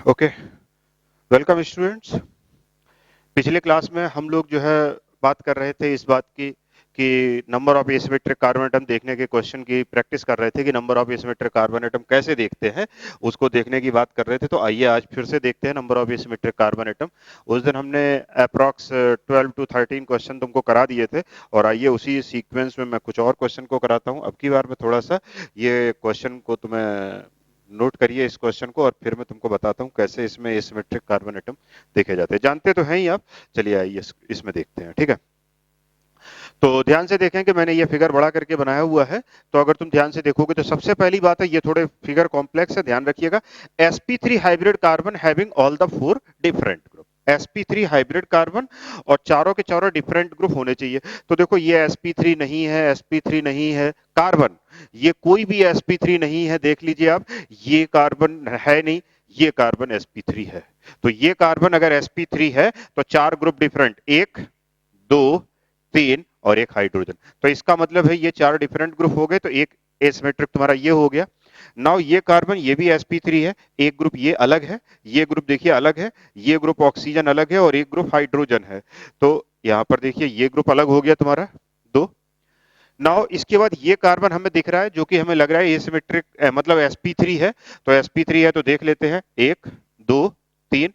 Okay, welcome students. पिछले class में हम लोग जो है बात कर रहे थे इस बात की कि number of asymmetric carbon atom देखने के क्वेश्चन की प्रैक्टिस कर रहे थे कि number of asymmetric carbon atom कैसे देखते हैं, उसको देखने की बात कर रहे थे। तो आइए आज फिर से देखते हैं number of asymmetric carbon atom. उस दिन हमने अप्रॉक्स 12 to 13 क्वेश्चन तुमको करा दिए थे और आइए उसी सीक्वेंस में मैं कुछ और क्वेश्चन को कराता हूं। अब की बार मैं थोड़ा सा ये क्वेश्चन को तुम्हें नोट करिए इस क्वेश्चन को, और फिर मैं तुमको बताता हूँ कैसे इसमें एसिमेट्रिक कार्बन एटम देखे जाते हैं। जानते तो हैं ही आप। चलिए आइए इसमें देखते हैं, ठीक है। तो ध्यान से देखें कि मैंने ये फिगर बड़ा करके बनाया हुआ है। तो अगर तुम ध्यान से देखोगे तो सबसे पहली बात है, ये थोड़े फिगर कॉम्प्लेक्स है, ध्यान रखिएगा। sp3 hybrid carbon having all the 4 different group. sp3 hybrid carbon और चारों के चारों डिफरेंट ग्रुप होने चाहिए। तो देखो ये sp3 नहीं है, sp3 नहीं है, कार्बन ये कोई भी sp3 नहीं है। देख लीजिए आप, ये कार्बन है नहीं, ये कार्बन sp3 है। तो ये कार्बन अगर sp3 है तो चार ग्रुप डिफरेंट, 1 2 3 और एक हाइड्रोजन। तो इसका मतलब है ये चार डिफरेंट ग्रुप हो गए, तो एक एसिमेट्रिक तुम्हारा ये हो गया। नाउ ये कार्बन ये भी sp3 है, एक ग्रुप ये अलग है, ये ग्रुप देखिए अलग है, ये ग्रुप ऑक्सीजन अलग है और एक ग्रुप हाइड्रोजन है। तो यहां पर देखिए ये ग्रुप अलग हो गया तुम्हारा, दो। नाउ इसके बाद ये कार्बन हमें दिख रहा है जो कि हमें लग रहा है एसिमेट्रिक मतलब sp3 है। तो sp3 है तो देख लेते हैं, 1 2 3।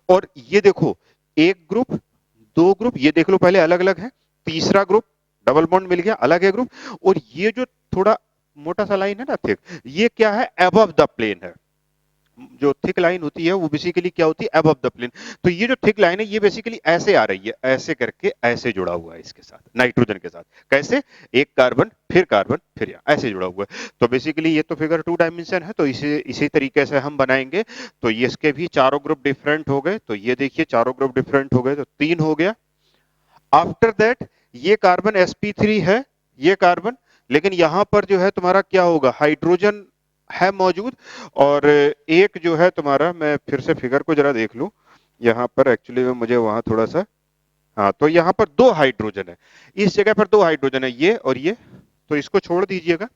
और ये देखो, एक ग्रुप, दो ग्रुप, ये देख लो पहले अलग अलग है, तीसरा ग्रुप डबल बॉन्ड मिल गया, अलग है ग्रुप। और ये जो थोड़ा मोटा सा लाइन है ना, थिक, ये क्या है, अबव द प्लेन है। जो थिक लाइन होती है वो बेसिकली क्या होती है, अबव द प्लेन। तो ये जो थिक लाइन है ये बेसिकली ऐसे आ रही है, ऐसे करके ऐसे जुड़ा हुआ है इसके साथ, नाइट्रोजन के साथ। कैसे, एक कार्बन फिर यहाँ ऐसे जुड़ा हुआ है। तो बेसिकली ये तो फिगर 2 डायमेंशन है, तो इसी तरीके से हम बनाएंगे। तो ये इसके भी चारों ग्रुप डिफरेंट हो गए। तो ये देखिए चारों ग्रुप डिफरेंट हो गए, तो 3 हो गया। आफ्टर दैट ये कार्बन sp3 है, ये कार्बन, लेकिन यहां पर जो है तुम्हारा क्या होगा, हाइड्रोजन है मौजूद। और एक जो है तुम्हारा, मैं फिर से फिगर को जरा देख लूं, यहां पर एक्चुअली में मुझे वहां थोड़ा सा, हाँ, तो यहां पर दो हाइड्रोजन है, इस जगह पर दो हाइड्रोजन है, ये और ये। तो इसको छोड़ दीजिएगा,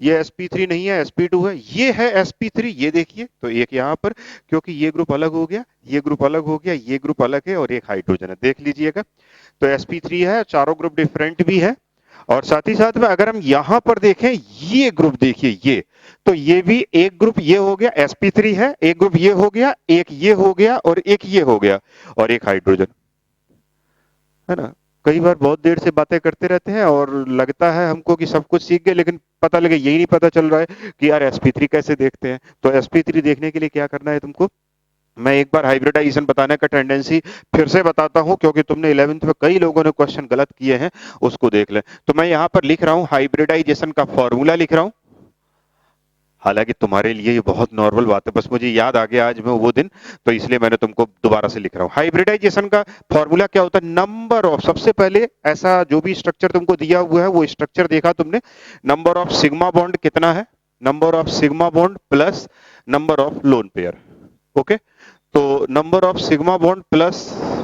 ये sp3 नहीं है, sp2 है, ये है sp3, ये देखिए। तो एक यहाँ पर, क्योंकि ये ग्रुप अलग हो गया, ये ग्रुप अलग हो गया, ये ग्रुप अलग है और एक हाइड्रोजन है, देख लीजिएगा। तो sp3 है, चारों ग्रुप डिफरेंट भी है। और साथ ही साथ में अगर हम यहां पर देखें, ये ग्रुप देखिए, ये तो ये भी एक ग्रुप ये हो गया, sp3 है, एक ग्रुप ये हो गया, एक ये हो गया और एक ये हो गया और एक हाइड्रोजन, है ना। कई बार बहुत देर से बातें करते रहते हैं और लगता है हमको कि सब कुछ सीख गए, लेकिन पता लगे यही नहीं पता चल रहा है कि यार sp3 कैसे देखते हैं। तो sp3 देखने के लिए क्या करना है तुमको, मैं एक बार हाइब्रिडाइजेशन बताने का टेंडेंसी फिर से बताता हूं, क्योंकि तुमने 11th में कई लोगों ने क्वेश्चन गलत किए हैं, उसको देख लें। तो मैं यहां पर लिख रहा हूं हाइब्रिडाइजेशन का फॉर्मूला लिख रहा हूं। हालांकि तुम्हारे लिए ये बहुत नॉर्मल बात है, बस मुझे याद आ गया आज में वो दिन, तो इसलिए मैंने तुमको दोबारा से लिख रहा हूं। हाइब्रिडाइजेशन का फॉर्मूला क्या होता है, नंबर ऑफ, सबसे पहले ऐसा जो भी स्ट्रक्चर तुमको दिया हुआ है वो स्ट्रक्चर देखा तुमने, नंबर ऑफ सिग्मा बॉन्ड कितना है, number of sigma bond plus number of lone pair. Okay, तो number of sigma bond plus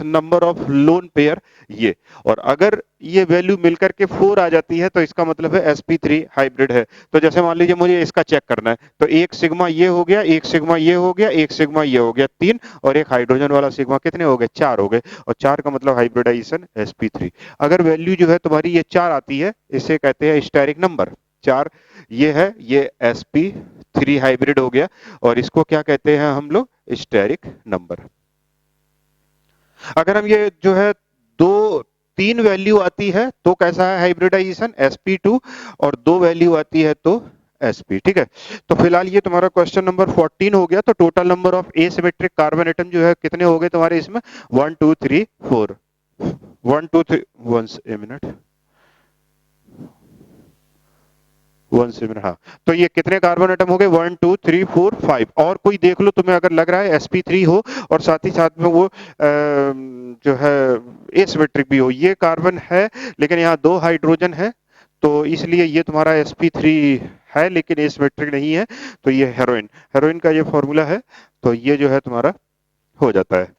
number of lone pair, ये। और अगर ये वैल्यू मिलकर के 4 आ जाती है तो इसका मतलब है sp3 हाइब्रिड है। तो जैसे मान लीजिए मुझे इसका चेक करना है, तो एक सिग्मा ये हो गया, एक सिग्मा ये हो गया, एक सिग्मा ये हो गया, 3, और एक हाइड्रोजन वाला सिग्मा, कितने हो गए, 4 हो गए। और 4 का मतलब हाइब्रिडाइजेशन sp3। अगर वैल्यू जो है तुम्हारी ये 4 आती है, इसे कहते हैं स्टेरिक नंबर, 4 ये है, ये sp3 हाइब्रिड हो गया, और इसको क्या कहते हैं हम लोग, स्टेरिक नंबर। अगर हम ये जो है दो तीन वैल्यू आती है तो कैसा है हाइब्रिडाइजेशन, sp2, और दो वैल्यू आती है तो sp, ठीक है। तो फिलहाल ये तुम्हारा क्वेश्चन नंबर 14 हो गया। तो total number of asymmetric carbon atom जो है कितने हो गए तुम्हारे इसमें, 1 2 3 4, 1 2 3, 1 ए मिनट, 1 7, हाँ। तो ये कितने कार्बन एटम हो गए, 1 2 3 4 5। और कोई देख लो तुम्हें अगर लग रहा है sp3 हो और साथ ही साथ में वो जो है एसिमेट्रिक भी हो, ये कार्बन है लेकिन यहाँ दो हाइड्रोजन है, तो इसलिए ये तुम्हारा sp3 है लेकिन एसिमेट्रिक नहीं है। तो ये हेरोइन, हेरोइन का ये फॉर्मूला है, तो ये जो है तुम्हारा हो जाता है।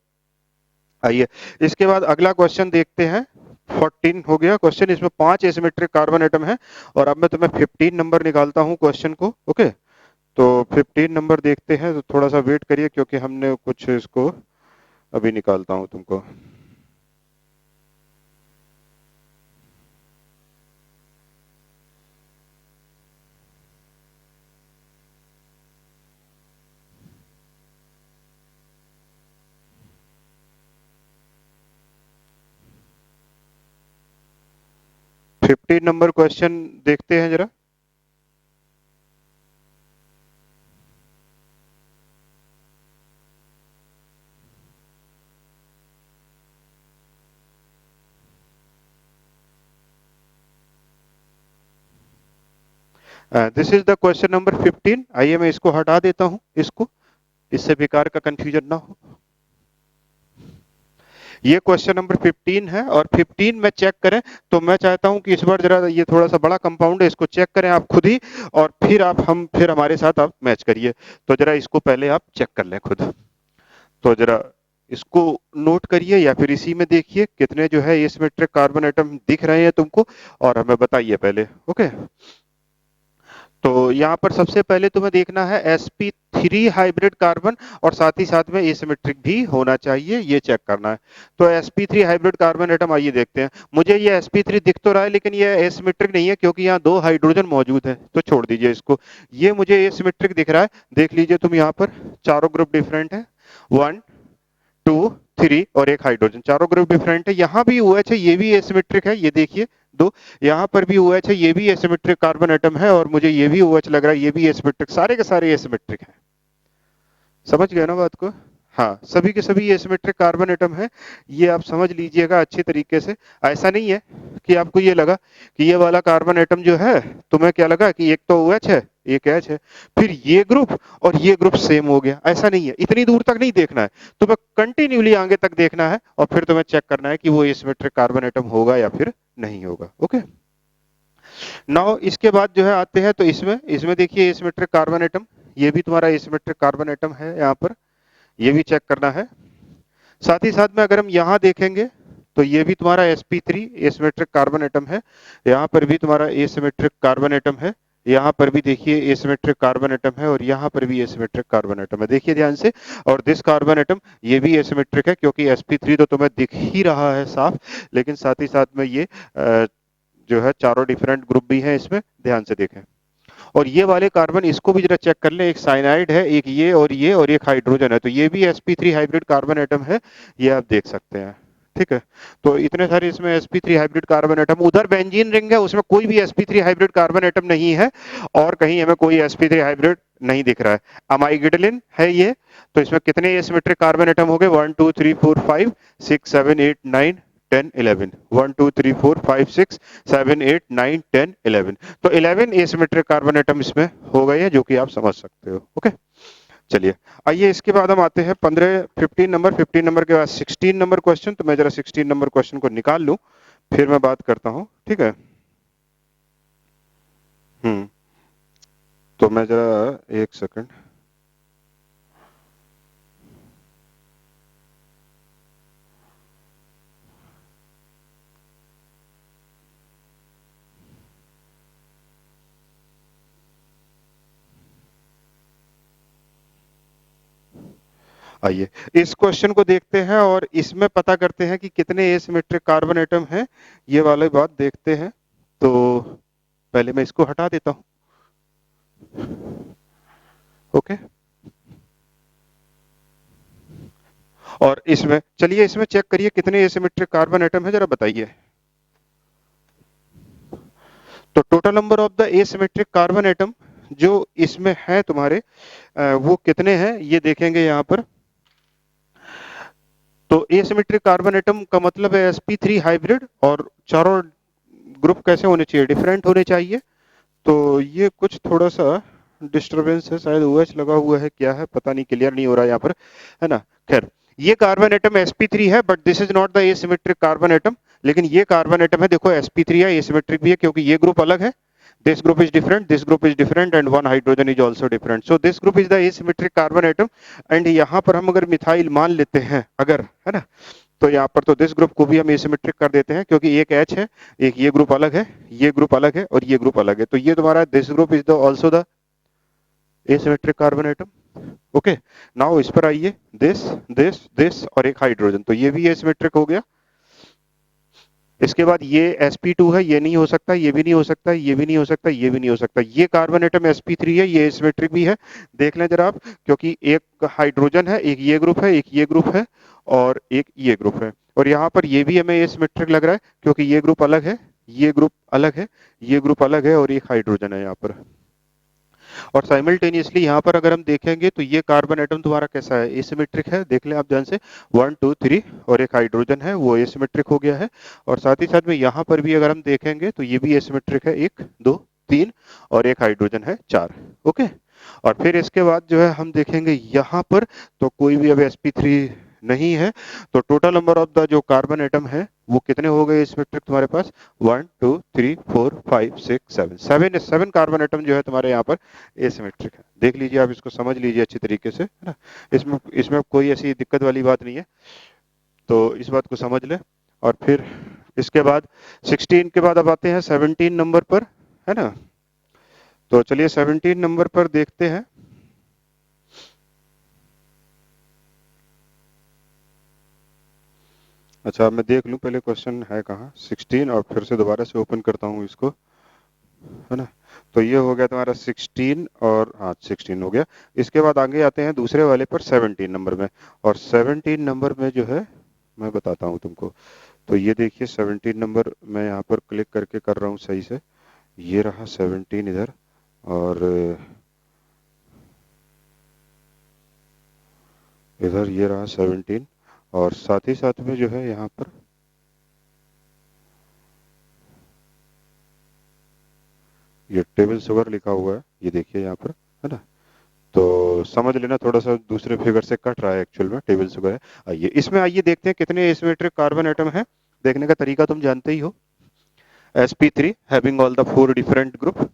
आइए इसके बाद अगला क्वेश्चन देखते हैं। 14 हो गया क्वेश्चन, इसमें 5 एसिमेट्रिक कार्बन एटम है, और अब मैं तुम्हें 15 नंबर निकालता हूं क्वेश्चन को। ओके, तो 15 नंबर देखते हैं, तो थोड़ा सा वेट करिए क्योंकि हमने कुछ इसको अभी निकालता हूं तुमको। फिफ्टीन नंबर क्वेश्चन देखते हैं जरा। This is the question number 15। आइए मैं इसको हटा देता हूं, इसको, इससे बेकार का कंफ्यूजन ना हो। ये क्वेश्चन नंबर 15 है और 15 में चेक करें तो मैं चाहता हूं कि इस बार जरा ये थोड़ा सा बड़ा कंपाउंड है, इसको चेक करें आप खुद ही, और फिर फिर हमारे साथ आप मैच करिए। तो जरा इसको पहले आप चेक कर लें खुद। तो जरा इसको नोट करिए या फिर इसी में देखिए कितने जो है एसिमेट्रिक कार्बन एटम दिख रहे हैं तुमको, और हमें बताइए पहले। ओके, तो यहाँ पर सबसे पहले तुम्हें देखना है sp3 हाइब्रिड कार्बन, और साथ ही साथ में एसिमेट्रिक भी होना चाहिए, ये चेक करना है। तो sp3 हाइब्रिड कार्बन एटम, आइए देखते हैं। मुझे ये sp3 दिख तो रहा है लेकिन ये एसिमेट्रिक नहीं है क्योंकि यहाँ 2 हाइड्रोजन मौजूद है, तो छोड़ दीजिए इसको। ये मुझे एसिमेट्रिक दिख रहा है, देख लीजिए तुम, यहाँ पर चारों ग्रुप डिफरेंट है, 1 2 3 और एक हाइड्रोजन, चारों ग्रुप डिफरेंट है। यहाँ भी OH है, ये भी एसिमेट्रिक है, ये देखिए 2। यहाँ पर भी OH है, ये भी एसिमेट्रिक कार्बन एटम है, और मुझे ये भी OH लग रहा है, ये भी एसिमेट्रिक, सारे के सारे एसिमेट्रिक है। समझ गए ना बात को? हाँ, सभी के सभी एसिमेट्रिक कार्बन एटम है, ये आप समझ लीजिएगा अच्छे तरीके से। ऐसा नहीं है कि आपको ये लगा कि ये वाला कार्बन एटम जो है, तुम्हें क्या लगा कि एक तो OH है एक H है, फिर ये ग्रुप और ये ग्रुप सेम हो गया, ऐसा नहीं है। इतनी दूर तक नहीं देखना है तुम्हें, कंटिन्यूली आगे तक देखना है, और फिर तुम्हें चेक करना है कि वो एसिमेट्रिक कार्बन एटम होगा या फिर नहीं होगा। ओके, नाउ इसके बाद जो है आते हैं, तो इसमें इसमें देखिए एसिमेट्रिक कार्बन एटम, ये भी तुम्हारा एसिमेट्रिक कार्बन एटम है यहाँ पर, ये भी चेक करना है। साथ ही साथ में अगर हम यहाँ देखेंगे तो ये भी तुम्हारा sp3 एसिमेट्रिक कार्बन एटम है, यहाँ पर भी तुम्हारा एसिमेट्रिक कार्बन एटम है, यहाँ पर भी देखिए एसिमेट्रिक कार्बन एटम है, और यहाँ पर भी एसिमेट्रिक कार्बन एटम है, देखिए ध्यान से। और दिस कार्बन एटम ये भी एसिमेट्रिक है क्योंकि sp3 तो तुम्हें दिख ही रहा है साफ, लेकिन साथ ही साथ में ये जो है चारों डिफरेंट ग्रुप भी हैं इसमें, ध्यान से देखें। और ये वाले कार्बन, इसको भी जरा चेक कर लें, एक साइनाइड है, एक ये और एक हाइड्रोजन है, तो ये भी sp3 हाइब्रिड कार्बन एटम है, ये आप देख सकते हैं। ठीक है, तो इतने सारे इसमें sp3 हाइब्रिड कार्बन एटम। उधर बेंजीन रिंग है, उसमें कोई भी sp3 हाइब्रिड कार्बन एटम नहीं है, और कहीं हमें कोई sp3 हाइब्रिड नहीं दिख रहा है। अमाइगिडलिन है ये, तो इसमें कितने एसिमेट्रिक कार्बन एटम हो गए? 1 2 3 4 5 6 7 8 9 10 11, 1 2 3 4 5 6 7 8 9 10 11, तो 11 एसिमेट्रिक कार्बन एटम इसमें हो गए हैं, जो कि आप समझ सकते हो। ओके, चलिए आइए इसके बाद हम आते हैं 15 नंबर के बाद 16 नंबर क्वेश्चन। तो मैं जरा 16 नंबर क्वेश्चन को निकाल लूं, फिर मैं बात करता हूं, ठीक है। तो मैं जरा एक सेकंड, आइए इस क्वेश्चन को देखते हैं और इसमें पता करते हैं कि कितने एसिमेट्रिक कार्बन एटम हैं, ये वाली बात देखते हैं। तो पहले मैं इसको हटा देता हूं। ओके, और इसमें चलिए इसमें चेक करिए कितने एसिमेट्रिक कार्बन एटम है, जरा बताइए। तो total number of the asymmetric carbon atom जो इसमें है तुम्हारे, वो कितने हैं ये देखेंगे यहाँ पर। तो एसिमेट्रिक कार्बन एटम का मतलब है sp3 हाइब्रिड, और चारों ग्रुप कैसे होने चाहिए? डिफरेंट होने चाहिए। तो ये कुछ थोड़ा सा डिस्टरबेंस है, शायद OH लगा हुआ है, क्या है पता नहीं, क्लियर नहीं हो रहा है यहाँ पर, है ना। खैर, ये कार्बन एटम sp3 है, but this is not the asymmetric carbon atom. लेकिन ये कार्बन एटम है, देखो sp3 है, एसिमेट्रिक भी है क्योंकि ये ग्रुप अलग है, this group is different, this group is different, and one hydrogen is also different, so this group is the asymmetric carbon atom। and यहाँ पर हम अगर मिथाइल मान लेते हैं अगर, है ना, तो यहाँ पर तो दिस ग्रुप को भी हम एसिमेट्रिक कर देते हैं क्योंकि एक H है, एक ये ग्रुप अलग है, ये ग्रुप अलग है, और ये ग्रुप अलग है, तो ये तुम्हारा this group is the also the asymmetric carbon atom. Okay, now इस पर आइए, दिस दिस दिस और एक हाइड्रोजन, तो ये भी एसिमेट्रिक हो गया। इसके बाद ये sp2 है, ये नहीं हो सकता, ये भी नहीं हो सकता, ये भी नहीं हो सकता, ये भी नहीं हो सकता। ये कार्बन एटम sp3 है, ये एसिमेट्रिक भी है। देख लें जरा आप, क्योंकि एक हाइड्रोजन है, एक ये ग्रुप है, एक ये ग्रुप है और एक ये ग्रुप है, और यहाँ पर ये भी हमें एसिमेट्रिक लग रहा है क्योंकि ये ग्रुप अलग है, ये ग्रुप अलग है, ये ग्रुप अलग है और एक हाइड्रोजन है यहाँ पर। और साइमल्टेनियसली यहाँ पर अगर हम देखेंगे तो ये कार्बन एटम तुम्हारा कैसा है, एसिमेट्रिक है। देख लें आप ध्यान से, 1 2 3 और एक हाइड्रोजन है वो एसिमेट्रिक हो गया है। और साथ ही साथ में यहाँ पर भी अगर हम देखेंगे तो ये भी एसिमेट्रिक है, 1 2 3 और एक हाइड्रोजन है 4। ओके, और फिर इसके बाद जो है हम देखेंगे यहाँ पर तो कोई भी अब sp3 नहीं है, तो टोटल नंबर ऑफ द जो कार्बन एटम है वो कितने हो गए एसिमेट्रिक तुम्हारे पास, 1 2 3 4 5 6 7 7 7 कार्बन एटम जो है तुम्हारे यहाँ पर एसिमेट्रिक है। देख लीजिए आप, इसको समझ लीजिए अच्छी तरीके से, है ना। इसमें इसमें कोई ऐसी दिक्कत वाली बात नहीं है, तो इस बात को समझ ले। और फिर इसके बाद 16 के बाद अब आते हैं 17 नंबर पर, है ना। तो चलिए 17 नंबर पर देखते हैं। अच्छा, मैं देख लूं पहले क्वेश्चन है कहाँ, 16, और फिर से दोबारा से ओपन करता हूँ इसको, है ना। तो ये हो गया तुम्हारा 16, और हाँ 16 हो गया। इसके बाद आगे आते हैं दूसरे वाले पर 17 नंबर में, और 17 नंबर में जो है मैं बताता हूँ तुमको। तो ये देखिए 17 नंबर मैं यहाँ पर क्लिक करके कर रहा हूँ सही से, ये रहा 17 इधर, और इधर ये रहा 17, और साथ ही साथ में जो है यहाँ पर ये टेबल शुगर लिखा हुआ है, ये देखिए यहाँ पर, है ना। तो समझ लेना, थोड़ा सा दूसरे फिगर से कट रहा है, एक्चुअल में टेबल शुगर है। आइए इसमें आइए देखते हैं कितने एसिमेट्रिक कार्बन एटम है। देखने का तरीका तुम जानते ही हो, sp3 having all the 4 different group.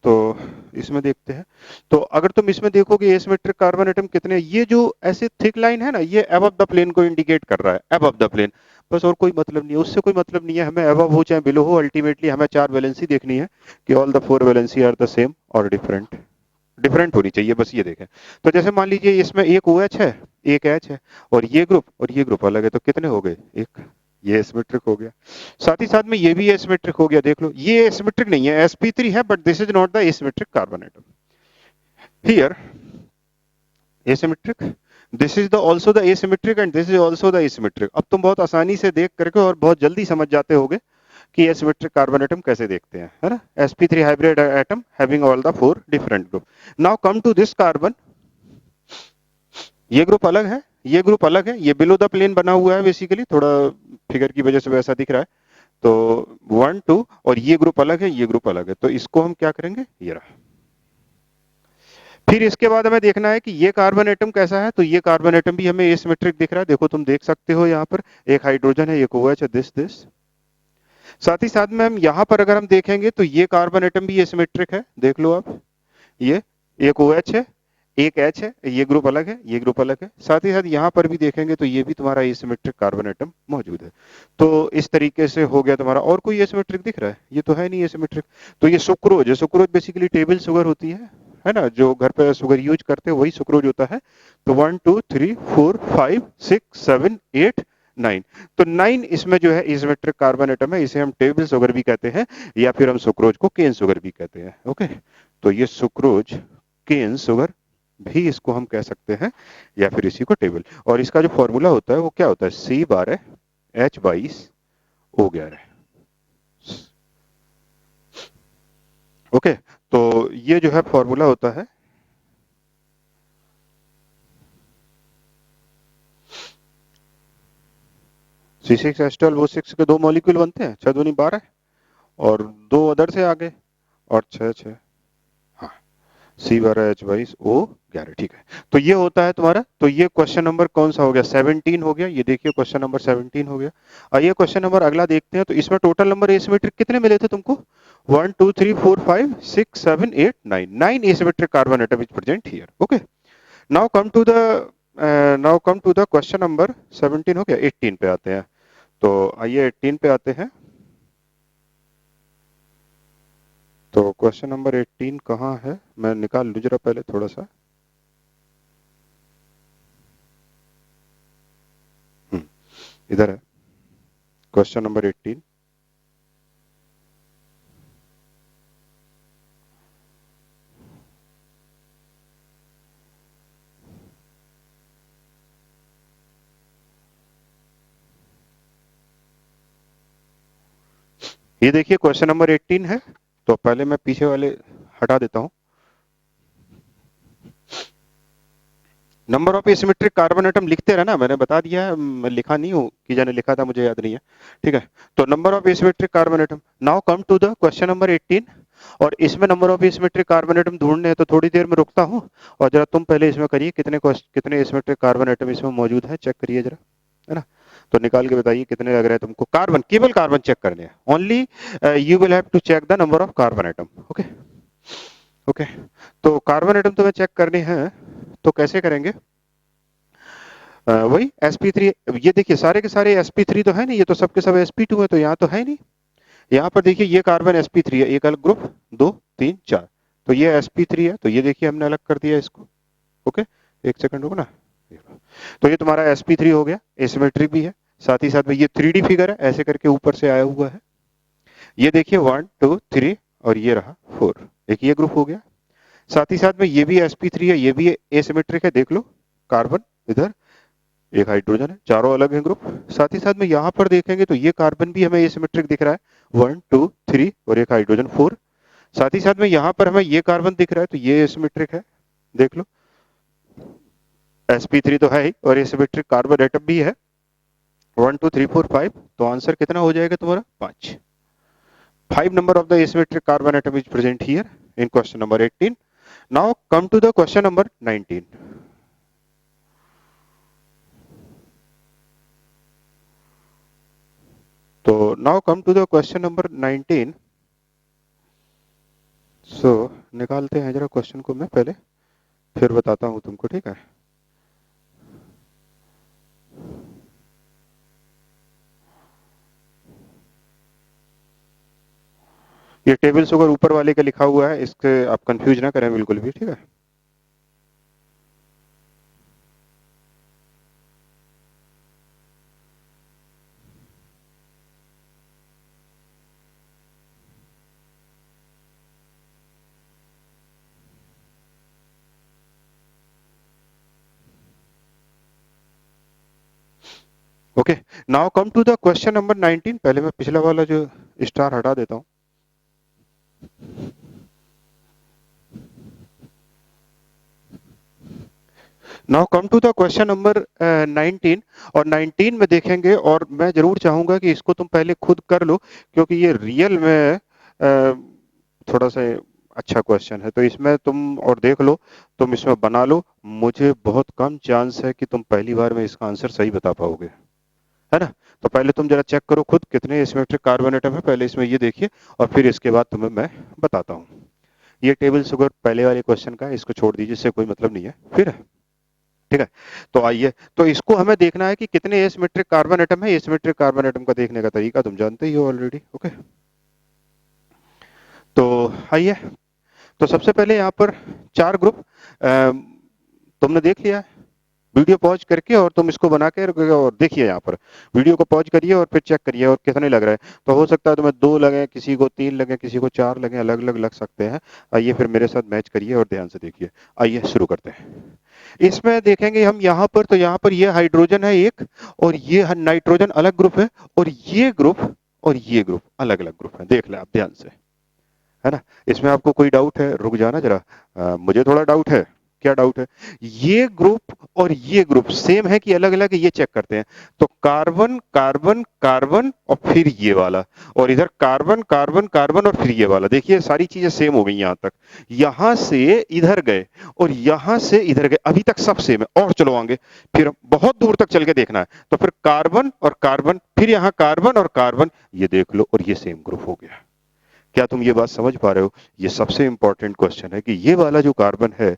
तो इसमें देखते हैं, तो अगर तुम इसमें देखोगे एसिमेट्रिक कार्बन एटम कितने, ये जो ऐसे थिक लाइन है ना, ये अबव द प्लेन को इंडिकेट कर रहा है, अबव द प्लेन, बस, और कोई मतलब नहीं है उससे, कोई मतलब नहीं है हमें, अबव हो चाहे बिलो हो, अल्टीमेटली हमें 4 वैलेंसी देखनी है कि all the 4 valency are the same और डिफरेंट, डिफरेंट होनी चाहिए, बस ये देखें। तो जैसे मान लीजिए इसमें एक OH है, एक H है, और ये ग्रुप अलग है, तो कितने हो गए, एक, ये एसिमेट्रिक हो गया। साथ ही साथ में ये भी एसिमेट्रिक हो गया, देख लो ये एसिमेट्रिक नहीं है, sp3 है, but this is not the asymmetric carbon atom here, asymmetric, this is the also the asymmetric and this is also the asymmetric. अब तुम बहुत आसानी से देख करके और बहुत जल्दी समझ जाते होगे कि एसिमेट्रिक कार्बन एटम कैसे देखते हैं, है ना। sp3 hybrid atom having all the 4 different group. Now come to this carbon, ये ग्रुप अलग है, ये ग्रुप अलग है, ये बिलो द प्लेन बना हुआ है, बेसिकली थोड़ा फिगर की वजह से वैसा दिख रहा है। तो 1 2 और ये ग्रुप अलग है, ये ग्रुप अलग है, तो इसको हम क्या करेंगे, ये रहा। फिर इसके बाद हमें देखना है कि ये कार्बन एटम कैसा है, तो ये कार्बन एटम भी हमें एसिमेट्रिक दिख रहा है, देखो तुम देख सकते हो यहाँ पर, एक हाइड्रोजन है, एक OH है, दिस दिस। साथ ही साथ में हम यहाँ पर अगर हम देखेंगे तो ये कार्बन एटम भी एसिमेट्रिक है, देख लो आप, ये एक OH है, एक H है, ये ग्रुप अलग है, ये ग्रुप अलग है। साथ ही साथ यहाँ पर भी देखेंगे तो ये भी तुम्हारा एसिमेट्रिक कार्बन एटम मौजूद है। तो इस तरीके से हो गया तुम्हारा, और कोई एसिमेट्रिक दिख रहा है, ये तो है नहीं एसिमेट्रिक। तो ये सुक्रोज है, सुक्रोज बेसिकली टेबल शुगर होती है ना, जो घर पे शुगर यूज करते हैं वही सुक्रोज होता है। तो 1 2 3 4 5 6 7 8 9, तो 9 इसमें जो है एसिमेट्रिक कार्बन एटम है, इसे हम टेबल शुगर भी कहते हैं, या फिर हम सुक्रोज को केन शुगर भी कहते हैं। ओके, तो ये सुक्रोज, केन शुगर भी इसको हम कह सकते हैं, या फिर इसी को टेबल। और इसका जो फॉर्मूला होता है वो क्या होता है, C12H22O11। ओके, तो ये जो है फॉर्मूला होता है। C6H12O6 के दो मॉलिक्यूल बनते हैं, 6 दूनी 12, और दो अदर से आगे, और 6 6, हाँ, C12H22O11, ठीक है। तो ये होता है तुम्हारा, तो ये क्वेश्चन नंबर कौन सा हो गया, 17 हो गया, ये देखिए क्वेश्चन नंबर 17 हो गया। आइए क्वेश्चन नंबर अगला देखते हैं। तो इसमें टोटल नंबर एसिमेट्रिक कितने मिले थे तुमको, 1 2 3 4 5 6 7 8 9, 9 asymmetric carbon atom is present here. Okay, now come to the question number 17 हो गया, 18 पे आते हैं। तो आइए 18 पे आते हैं। तो क्वेश्चन नंबर 18 कहाँ है, मैं निकाल लूँ जरा पहले थोड़ा सा। इधर है क्वेश्चन नंबर 18। ये देखिए क्वेश्चन नंबर 18 है, तो पहले मैं पीछे वाले हटा देता हूं। Number of asymmetric carbon atom लिखते रहना, मैंने बता दिया है, मैं लिखा नहीं हूं कि जाने लिखा था मुझे याद नहीं है, ठीक है। तो number of asymmetric carbon atom, now come to the question number 18। और इसमें number of asymmetric carbon atom ढूंढने हैं, तो थोड़ी देर में रुकता हूं और जरा तुम पहले इसमें करिए कितने एसिमेट्रिक कार्बन एटम इसमें मौजूद है, चेक करिए जरा, है ना। तो निकाल के बताइए कितने लग रहे हैं तुमको। कार्बन, केवल कार्बन चेक करने हैं, only you will have to check the number of carbon atom. Okay okay. तो कार्बन एटम तुम्हें चेक करने हैं, तो कैसे करेंगे? वही sp3। ये देखिए सारे के सारे sp3 तो है नहीं, ये तो सबके सब sp2 है, तो यहाँ तो है नहीं। यहाँ पर देखिए ये कार्बन sp3 है, एक अलग ग्रुप, 2 3 4, तो ये sp3 है, तो ये देखिए हमने अलग कर दिया इसको। ओके, एक सेकंड रुको ना। तो ये तुम्हारा sp3 हो गया, एसिमेट्रिक भी है, साथ ही साथ में ये 3D फिगर है, ऐसे करके ऊपर से आया हुआ है। ये देखिए 1 2 3 और ये रहा 4, एक ये ग्रुप हो गया। साथ ही साथ में ये भी sp3 है, ये भी एसिमेट्रिक है, देख लो कार्बन इधर, एक हाइड्रोजन है, चारों अलग हैं ग्रुप। साथ ही साथ में यहाँ पर देखेंगे तो ये कार्बन भी हमें एसिमेट्रिक दिख रहा है, 1 2 3 और एक हाइड्रोजन 4। साथ ही साथ में यहाँ पर हमें ये कार्बन दिख रहा है, तो ये एसिमेट्रिक है, देख लो। sp3 तो है ही और एसिमेट्रिक कार्बन एटम भी है, 1 2 3 4 5। तो आंसर कितना हो जाएगा तुम्हारा? 5। 5 number of the asymmetric carbon atom is present here in question number 18. Now come to the question number 19. तो now come to the question number 19. So निकालते हैं जरा क्वेश्चन को, मैं पहले फिर बताता हूं तुमको, ठीक है। ये टेबल शुगर ऊपर वाले का लिखा हुआ है, इसके आप कंफ्यूज ना करें बिल्कुल भी, ठीक है। Okay, now come to the question number 19। पहले मैं पिछला वाला जो स्टार हटा देता हूं। Now come to the question number 19। और 19 में देखेंगे, और मैं जरूर चाहूंगा कि इसको तुम पहले खुद कर लो, क्योंकि ये रियल में थोड़ा सा अच्छा क्वेश्चन है, तो इसमें तुम और देख लो, तुम इसमें बना लो। मुझे बहुत कम चांस है कि तुम पहली बार में इसका आंसर सही बता पाओगे, है ना। तो पहले तुम जरा चेक करो खुद कितने एसिमेट्रिक कार्बन एटम है, पहले इसमें ये देखिए, और फिर इसके बाद तुम्हें मैं बताता हूँ। ये टेबल शुगर पहले वाले क्वेश्चन का है, इसको छोड़ दीजिए, इससे कोई मतलब नहीं है फिर, ठीक है। तो आइए, तो इसको हमें देखना है कि कितने एसिमेट्रिक कार्बन एटम है। एसिमेट्रिक कार्बन एटम का देखने का तरीका तुम जानते ही हो ऑलरेडी। ओके, तो आइए, तो सबसे पहले यहाँ पर 4 ग्रुप तुमने देख लिया है। वीडियो पॉज करके और तुम इसको बना के और देखिए, यहाँ पर वीडियो को पॉज करिए और फिर चेक करिए और कितने लग रहा है। तो हो सकता है तुम्हें 2 लगे, किसी को 3 लगे, किसी को 4 लगे, अलग अलग लग सकते हैं। आइए फिर मेरे साथ मैच करिए और ध्यान से देखिए। आइए शुरू करते हैं। इसमें देखेंगे हम यहाँ पर, तो यहाँ पर ये हाइड्रोजन है एक, और ये नाइट्रोजन अलग ग्रुप है, और ये ग्रुप और ये ग्रुप अलग अलग ग्रुप है। देख लें आप ध्यान से, है ना। इसमें आपको कोई डाउट है? रुक जाना जरा, मुझे थोड़ा डाउट है। क्या डाउट है? ये ग्रुप और ये ग्रुप सेम है कि अलग अलग है, ये चेक करते हैं। तो कार्बन कार्बन कार्बन और फिर ये वाला, और इधर कार्बन कार्बन कार्बन और फिर ये वाला। देखिए सारी चीजें सेम हो गई यहां तक, यहां से इधर गए और यहां से इधर गए, अभी तक सब सेम है। और चलो आगे, फिर बहुत दूर तक चल के देखना है, तो फिर कार्बन और कार्बन, फिर यहां कार्बन और कार्बन, ये देख लो, और ये सेम ग्रुप हो गया। क्या तुम ये बात समझ पा रहे हो? ये सबसे इंपॉर्टेंट क्वेश्चन है कि ये वाला जो कार्बन है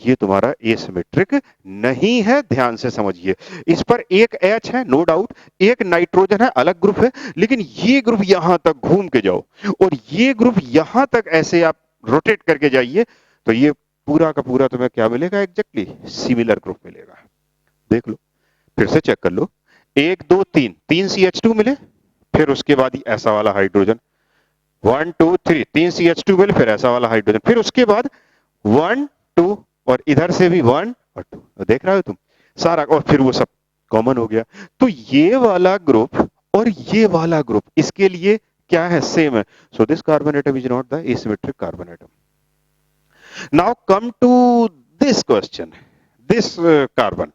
ये तुम्हारा एसिमेट्रिक नहीं है, ध्यान से समझिए। इस पर एक H है, नो डाउट, एक नाइट्रोजन है, अलग ग्रुप है, लेकिन ये ग्रुप यहां तक घूम के जाओ और ये ग्रुप यहां तक ऐसे आप रोटेट करके जाइए तो ये पूरा का पूरा तुम्हें क्या मिलेगा? एग्जैक्टली सिमिलर ग्रुप मिलेगा। देख लो, फिर से चेक कर लो। 1 2 3 3 CH2 मिले, फिर उसके बाद ऐसा वाला हाइड्रोजन 1 2 3 3 CH2 मिले, फिर ऐसा वाला हाइड्रोजन, फिर उसके बाद 1 2 और इधर से भी 1 और 2। देख रहे हो तुम सारा, और फिर वो सब कॉमन हो गया। तो ये वाला ग्रुप और ये वाला ग्रुप इसके लिए क्या है? सेम है। So this carbon atom is not the asymmetric carbon atom. Now come to this question, this carbon,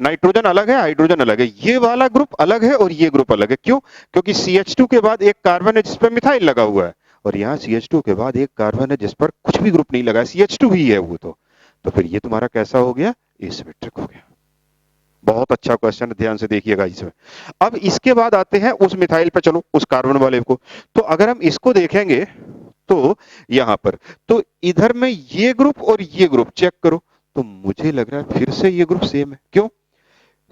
nitrogen अलग है, हाइड्रोजन अलग है, ये वाला ग्रुप अलग है और ये ग्रुप अलग है। क्यों? क्योंकि CH2 के बाद एक कार्बन है जिस पर मिथाइल लगा हुआ है और यहाँ CH2 के बाद एक कार्बन है जिस पर कुछ भी ग्रुप नहीं लगा है, CH2 ही है वो। तो फिर ये तुम्हारा कैसा हो गया? एसिमेट्रिक हो गया। बहुत अच्छा क्वेश्चन, ध्यान से देखिएगा इसमें। अब इसके बाद आते हैं उस मिथाइल पे, चलो उस कार्बन वाले को। तो अगर हम इसको देखेंगे तो यहां पर, तो इधर में ये ग्रुप और ये ग्रुप चेक करो तो मुझे लग रहा है फिर से ये ग्रुप सेम है। क्यों?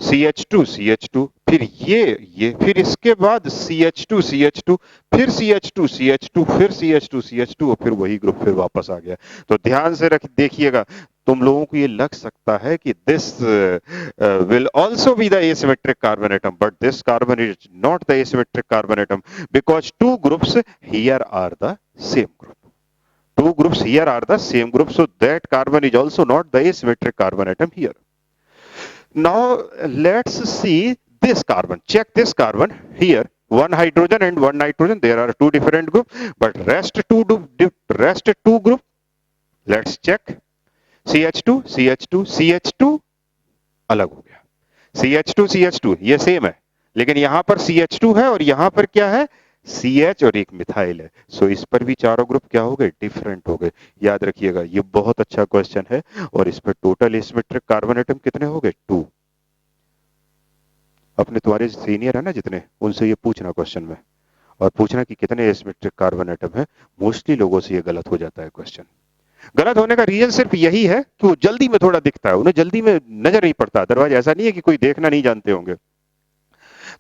CH2 CH2, फिर ये फिर इसके बाद CH2 CH2, फिर CH2 CH2, फिर CH2 CH2 और फिर वही ग्रुप फिर वापस आ गया। तो ध्यान से रख देखिएगा, तुम लोगों को ये लग सकता है कि this will also be the asymmetric carbon atom, but this carbon is not the asymmetric carbon atom because two groups here are the same group. Two groups here are the same group, so that carbon is also not the asymmetric carbon atom here. Now let's see this carbon. Check this carbon here. One hydrogen and one nitrogen. There are two different groups, but rest two group. Let's check. CH2 CH2 CH2 अलग हो गया। CH2 CH2 ये same है, लेकिन यहां पर CH2 है और यहां पर क्या है? CH और एक मिथाइल है। सो इस पर भी चारों ग्रुप क्या हो गए? डिफरेंट हो गए। याद रखिएगा, ये बहुत अच्छा क्वेश्चन है और इस पर टोटल एसिमेट्रिक कार्बन एटम कितने हो गए? 2। अपने तुम्हारे सीनियर है ना जितने, उनसे ये पूछना क्वेश्चन में, और पूछना कि कितने एसिमेट्रिक कार्बन एटम है। मोस्टली लोगों से ये गलत हो जाता है क्वेश्चन। गलत होने का रीजन सिर्फ यही है कि वो जल्दी में थोड़ा दिखता है, उन्हें जल्दी में नजर नहीं पड़ता। अदरवाइज ऐसा नहीं है कि कोई देखना नहीं जानते होंगे।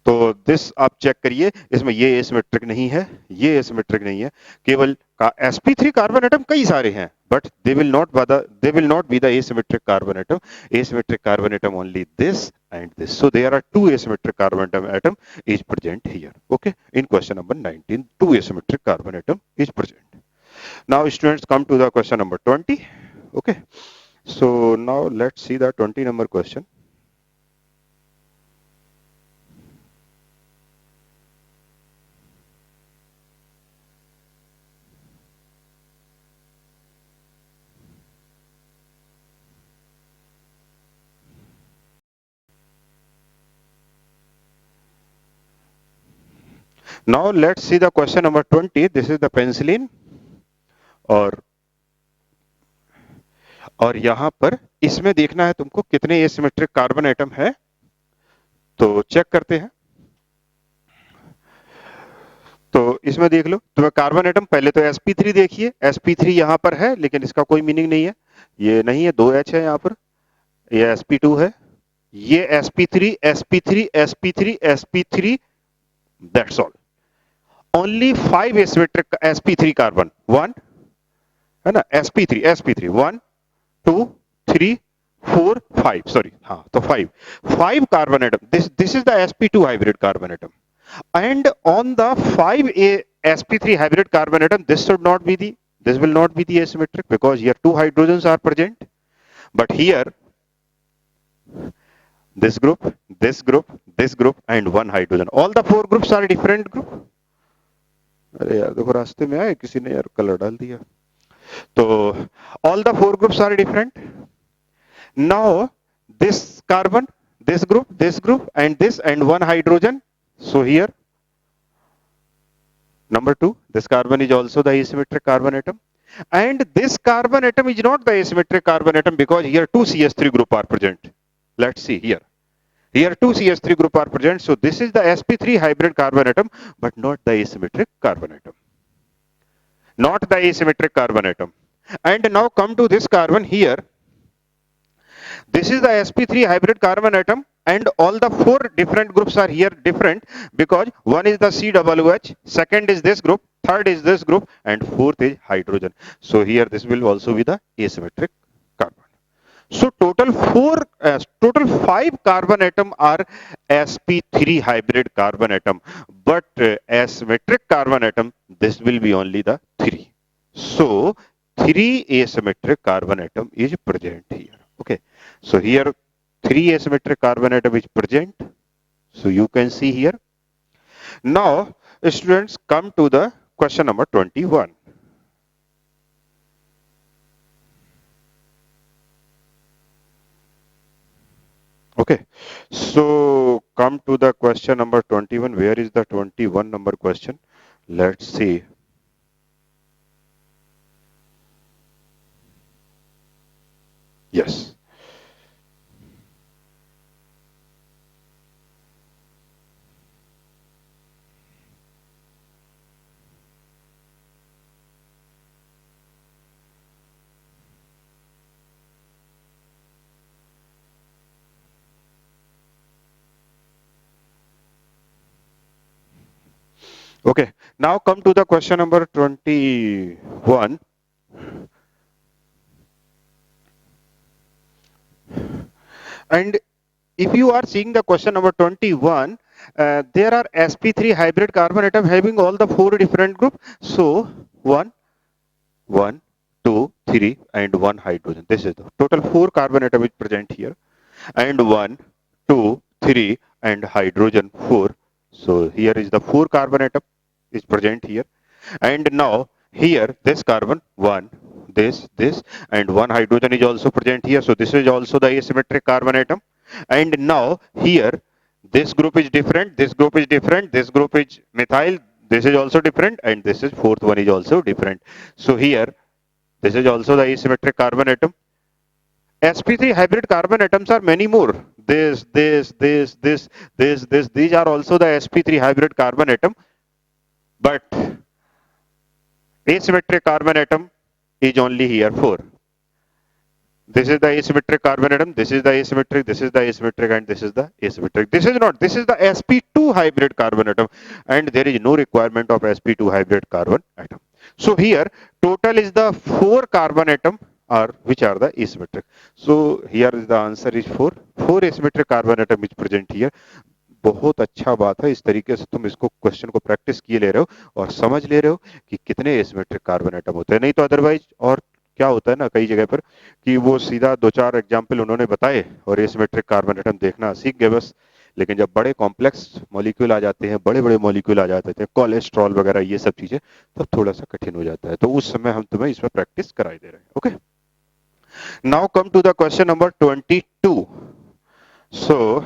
तो दिस आप चेक करिए, इसमें ये एसिमेट्रिक नहीं है, ये एसिमेट्रिक नहीं है। केवल का sp3 कार्बन एटम कई सारे हैं, but they will not be the asymmetric carbon atom. Asymmetric carbon atom only this and this. So there are two asymmetric carbon atom is present here. Okay, in question number 19, two asymmetric carbon atom is present. Now students, come to the question number 20. Okay, so now let's see the 20 number question. Now let's see the question number 20. This is the penicillin और यहां पर इसमें देखना है तुमको कितने asymmetric carbon atom है। तो चेक करते हैं। तो इसमें देख लो, तुम्हें कार्बन एटम पहले तो sp3 देखिए। sp3 यहां पर है लेकिन इसका कोई मीनिंग नहीं है, ये नहीं है, 2H है यहां पर। ये sp2 है, ये sp3 sp3 sp3 sp3, that's all. Only 5 asymmetric sp3 carbon, 1 है ना, sp3 sp3 1 2 3 4 5, सॉरी, हाँ, तो 5 carbon atom. This is the sp2 hybrid carbon atom, and on the 5 sp3 hybrid carbon atom, this will not be the asymmetric because here 2 hydrogens are present, but here this group, this group, this group and 1 hydrogen, all the 4 groups are different group. अरे यार देखो, रास्ते में आए किसी ने यार colour डाल दिया। तो all the 4 groups are different. Now this carbon, this group and this and 1 hydrogen. So here number 2, this carbon is also the asymmetric carbon atom, and this carbon atom is not the asymmetric carbon atom because here 2 CH3 group are present. Let's see here. Here 2 CH3 group are present, so this is the sp3 hybrid carbon atom but not the asymmetric carbon atom. not the asymmetric carbon atom. And now come to this carbon here. This is the sp3 hybrid carbon atom, and all the four different groups are here different because one is the COOH, second is this group, third is this group, and fourth is hydrogen. So here this will also be the asymmetric carbon. So total five carbon atom are sp3 hybrid carbon atom, but asymmetric carbon atom, this will be only the three. So three asymmetric carbon atom is present here. Okay, so here three asymmetric carbon atom is present. So you can see here. Now students, come to the question number 21. Okay, so come to the question number 21. Where is the 21 number question? Let's see. Yes. Okay, now come to the question number 21. And if you are seeing the question number 21, there are sp3 hybrid carbon atom having all the four different group. So 1, 1, 2, 3, and 1 hydrogen. This is the total four carbon atom is present here. And 1, 2, 3, and hydrogen 4. So here is the four carbon atom is present here. And now here this carbon 1, this, and 1 hydrogen is also present here. So this is also the asymmetric carbon atom. And now here this group is different, this group is different, this group is methyl, this is also different, and this is fourth one is also different. So here this is also the asymmetric carbon atom. sp3 hybrid carbon atoms are many more. These are also the sp3 hybrid carbon atom. But asymmetric carbon atom is only here 4. This is the asymmetric carbon atom, this is the asymmetric, this is the asymmetric, and this is the asymmetric. This is not, this is the sp2 hybrid carbon atom, and there is no requirement of sp2 hybrid carbon atom. So here total is the 4 carbon atom are which are the asymmetric. So here is the answer is 4. 4 asymmetric carbon atom is present here. बहुत अच्छा बात है, इस तरीके से तुम इसको question को प्रैक्टिस किए ले रहे हो और समझ ले रहे हो कि कितने एसिमेट्रिक कार्बन एटम होते हैं. नहीं तो अदरवाइज और क्या होता है ना कई जगह पर कि वो सीधा दो चार एग्जाम्पल उन्होंने बताए और एसिमेट्रिक कार्बन एटम देखना सीख गए बस, लेकिन जब बड़े कॉम्प्लेक्स मॉलिक्यूल आ जाते हैं, बड़े बड़े मॉलिक्यूल आ जाते थे, कोलेस्ट्रॉल वगैरह ये सब चीजें, तब थोड़ा सा कठिन हो जाता है. तो उस समय हम तुम्हें इसमें प्रैक्टिस कराई दे रहे हैं. Okay, now come to the question number 22. So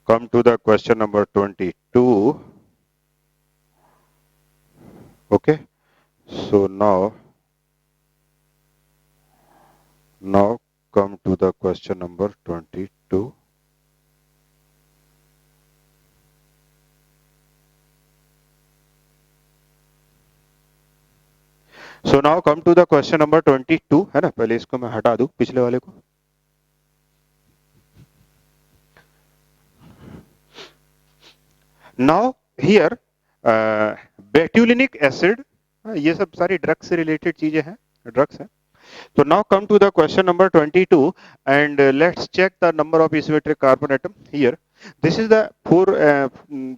come to the question number 22. Okay, so now come to the question number 22. So now come to the question number 22 है ना. पहले इसको मैं हटा दूं पिछले वाले को. Now here betulinic acid, ये सब सारी ड्रग्स से रिलेटेड चीजें हैं, ड्रग्स हैं. So now come to the question number 22 and let's check the number of asymmetric carbon atom here. This is the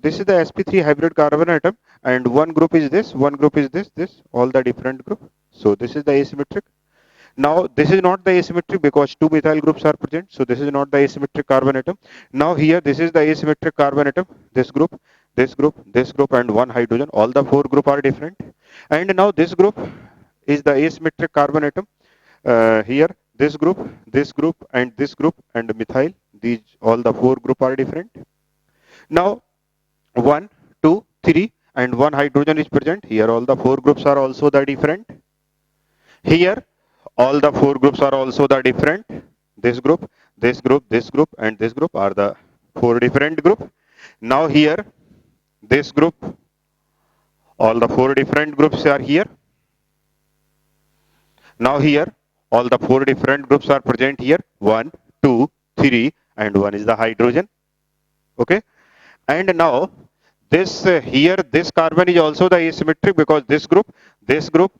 this is the sp3 hybrid carbon atom and one group is this, one group is this, all the different group. So this is the asymmetric. Now this is not the asymmetric because two methyl groups are present. So this is not the asymmetric carbon atom. Now here this is the asymmetric carbon atom. This group, this group, this group, and one hydrogen. All the four group are different. And now this group is the asymmetric carbon atom. Here this group, and this group, and methyl. These all the four group are different. Now 1, 2, 3, and one hydrogen is present. Here all the four groups are also the different. Here all the four groups are also the different. This group, this group, this group, and this group are the four different group. Now here this group, All the four different groups are here. Now here, all the four different groups are present here. 1, 2, 3, and 1 is the hydrogen. Okay. And now this here, this carbon is also the asymmetric because this group,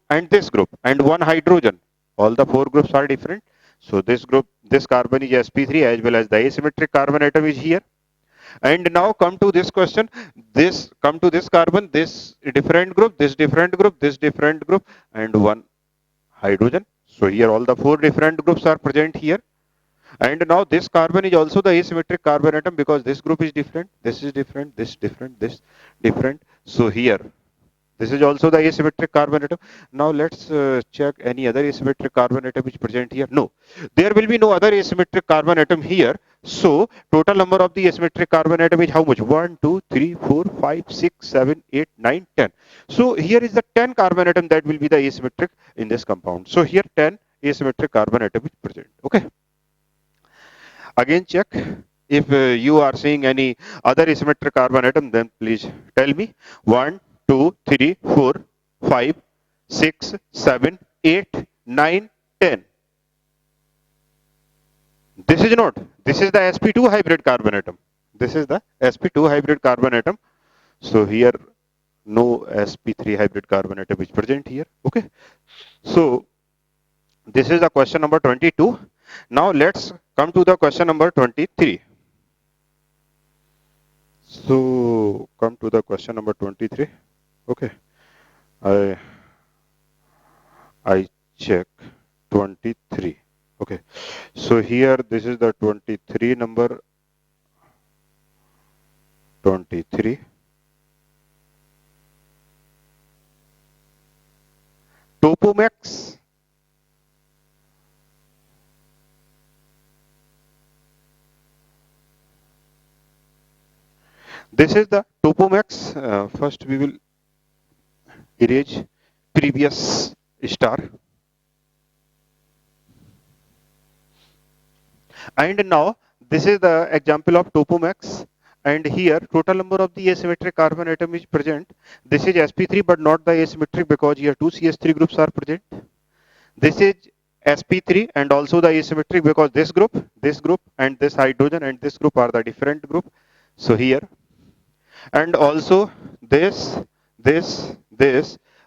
and this group, and one hydrogen. All the four groups are different. So this group, this carbon is sp3 as well as the asymmetric carbon atom is here. And now come to this question. Come to this carbon, this different group, this different group, this different group, and one hydrogen. So here all the four different groups are present here. And now this carbon is also the asymmetric carbon atom because this group is different, this is different, this different, this different. So here, this is also the asymmetric carbon atom. Now let's check any other asymmetric carbon atom which present here. No, there will be no other asymmetric carbon atom here. So total number of the asymmetric carbon atom is how much? 1, 2, 3, 4, 5, 6, 7, 8, 9, 10. So here is the 10 carbon atom that will be the asymmetric in this compound. So here 10 asymmetric carbon atom is present. Okay. Again check. If you are seeing any other asymmetric carbon atom, then please tell me. 1, 2, 3, 4, 5, 6, 7, 8, 9, 10. This is not. This is the sp2 hybrid carbon atom. This is the sp2 hybrid carbon atom. So here no sp3 hybrid carbon atom is present here. Okay. So this is the question number 22. Now let's come to the question number 23. So come to the question number 23. Okay. I check 23. Okay. So here this is the 23 number 23. Topomax. This is the Topomax. First we will erase previous star. And now this is the example of Topomax. And here total number of the asymmetric carbon atom is present. This is sp3 but not the asymmetric because here two CH3 groups are present. This is sp3 and also the asymmetric because this group and this hydrogen and this group are the different group. So here, and also this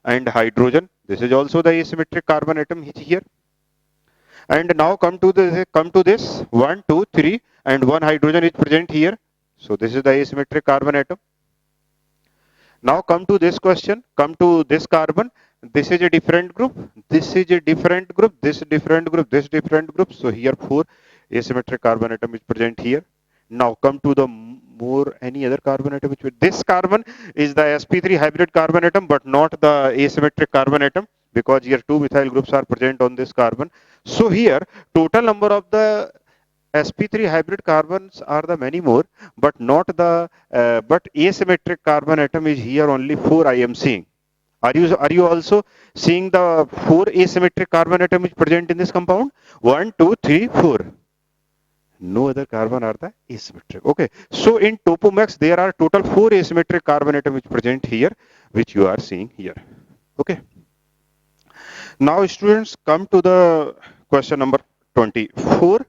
and hydrogen, this is also the asymmetric carbon atom here. And now come to this 1, 2, 3 and one hydrogen is present here. So this is the asymmetric carbon atom. Now come to this question, come to this carbon. This is a different group, this is a different group, this different group, this different group. So here 4 asymmetric carbon atom is present here. Now come to the more any other carbon atom. This carbon is the sp3 hybrid carbon atom but not the asymmetric carbon atom because here two methyl groups are present on this carbon. So here total number of the sp3 hybrid carbons are the many more but not the but asymmetric carbon atom is here only 4 I am seeing. Are you also seeing the 4 asymmetric carbon atom is present in this compound? 1, 2, 3, 4. No other carbon are the asymmetric. Okay. So in Topomax there are total 4 asymmetric carbon atom which present here, which you are seeing here. Okay. Now students, come to the question number 24.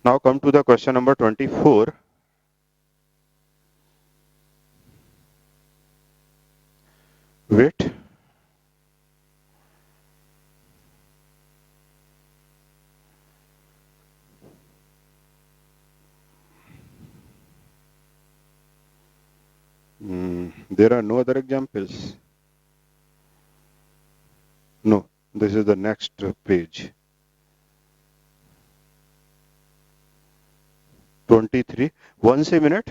Now come to the question number 24. Wait. There are no other examples. No, this is the next page. 23. Once a minute.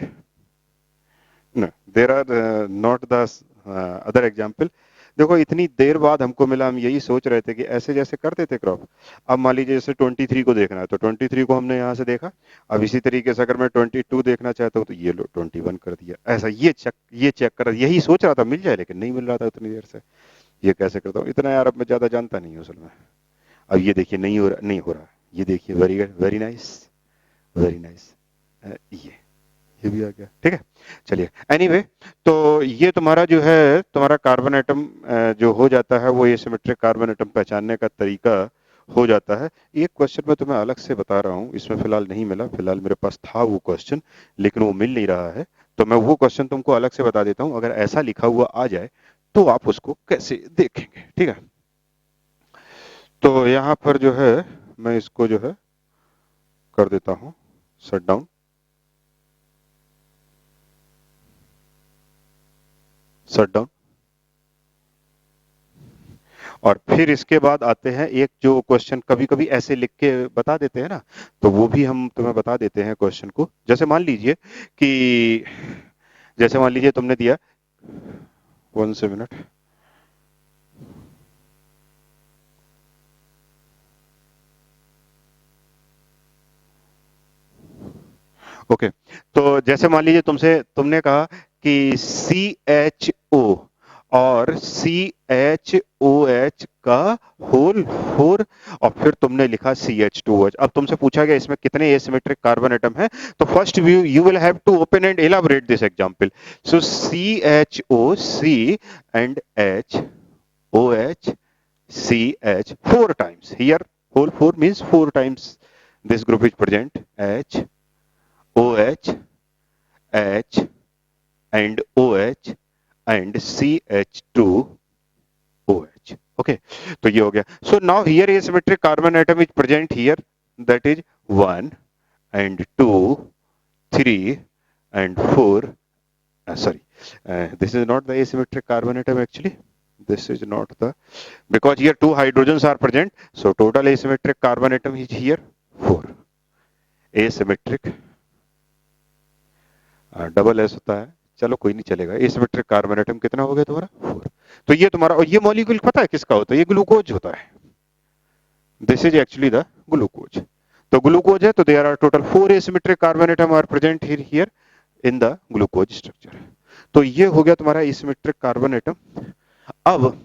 No, there are not the other example. देखो इतनी देर बाद हमको मिला, हम यही सोच रहे थे कि ऐसे जैसे करते थे क्रॉप. अब मान लीजिए जैसे 23 को देखना है तो 23 को हमने यहाँ से देखा. अब इसी तरीके से अगर मैं 22 देखना चाहता हूँ तो ये लो 21 कर दिया. ऐसा ये चेक कर, यही सोच रहा था मिल जाए लेकिन नहीं मिल रहा था उतनी देर से. ये कैसे करता हूँ इतना यार, अब मैं ज्यादा जानता नहीं हूँ असल में. अब ये देखिए नहीं हो रहा. ये देखिए वेरी नाइस. ये ये भी आ गया, ठीक है। चलिए एनीवे, तो ये तुम्हारा जो है तुम्हारा कार्बन एटम जो हो जाता है वो एसिमेट्रिक कार्बन एटम पहचानने का तरीका हो जाता है। एक क्वेश्चन मैं तुम्हें अलग से बता रहा हूँ, इसमें फिलहाल नहीं मिला, फिलहाल मेरे पास था वो क्वेश्चन लेकिन वो मिल नहीं रहा है, तो मैं वो क्वेश्चन तुमको अलग से बता देता हूँ। अगर ऐसा लिखा हुआ आ जाए तो आप उसको कैसे देखेंगे, ठीक है। तो यहाँ पर जो है मैं इसको जो है कर देता हूँ शट डाउन। Shut down. और फिर इसके बाद आते हैं एक जो क्वेश्चन कभी कभी ऐसे लिख के बता देते हैं ना, तो वो भी हम तुम्हें बता देते हैं क्वेश्चन को। जैसे मान लीजिए कि जैसे मान लीजिए तुमने दिया 1 मिनट। ओके, तो जैसे मान लीजिए तुमने कहा कि CHO और CHOH का होल 4 और फिर तुमने लिखा CH2OH। अब तुमसे पूछा गया इसमें कितने एसिमेट्रिक कार्बन एटम है, तो first view you will have to open and elaborate this example. So CHO, C and H, OH, CH 4 times. Here whole 4 means 4 times this group is present. H, OH, H and OH and CH2OH. Okay, तो ये हो गया. So now here asymmetric carbon atom is present here, that is 1 and 2, 3 and 4. Sorry, this is not the asymmetric carbon atom actually. This is not the, because here 2 hydrogens are present, so total asymmetric carbon atom is here 4. Asymmetric double S होता है, चलो कोई नहीं चलेगा। Asymmetric carbon atom कितना हो गया तुम्हारा 4। तो ये तुम्हारा, और ये मॉलिक्यूल पता है किसका होता है, ये ग्लूकोज होता है। This is actually the glucose. तो ग्लूकोज है तो there are total 4 asymmetric carbon atom are present here in the glucose structure. तो ये हो गया तुम्हारा एसिमेट्रिक कार्बन एटम। अब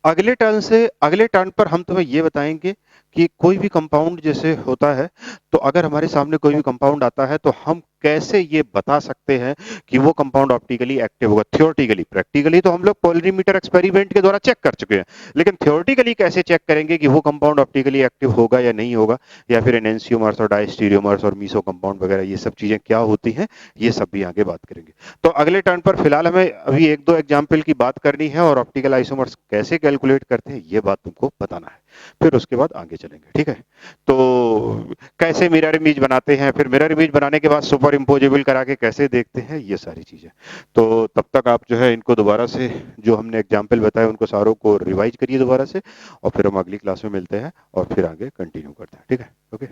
अगले टर्न पर हम तुम्हें ये बताएंगे कि कोई भी कंपाउंड जैसे होता है, तो अगर हमारे सामने कोई भी कंपाउंड आता है तो हम कैसे ये बता सकते हैं कि वो कंपाउंड ऑप्टिकली एक्टिव होगा। थ्योरेटिकली, प्रैक्टिकली तो हम लोग पोलरीमीटर एक्सपेरिमेंट के द्वारा चेक कर चुके हैं, लेकिन थ्योरेटिकली कैसे चेक करेंगे कि वो कंपाउंड ऑप्टिकली एक्टिव होगा या नहीं होगा, या फिर एनेंशियोमर्स और डायस्टीरियोमर्स और मीसो कंपाउंड वगैरह ये सब चीजें क्या होती हैं, ये सब भी आगे बात करेंगे। तो अगले टर्न पर फिलहाल हमें अभी एक दो एग्जाम्पल की बात करनी है और ऑप्टिकल आइसोमर्स कैसे कैलकुलेट करते हैं ये बात तुमको बताना है, फिर उसके बाद आगे चलेंगे, ठीक है। तो कैसे मिरर इमेज बनाते हैं, फिर मिरर इमेज बनाने के बाद सुपर इम्पोजेबल करा के कैसे देखते हैं, ये सारी चीजें। तो तब तक आप जो है इनको दोबारा से जो हमने एग्जाम्पल बताए उनको सारों को रिवाइज करिए दोबारा से, और फिर हम अगली क्लास में मिलते हैं और फिर आगे कंटिन्यू करते हैं, ठीक है। ओके।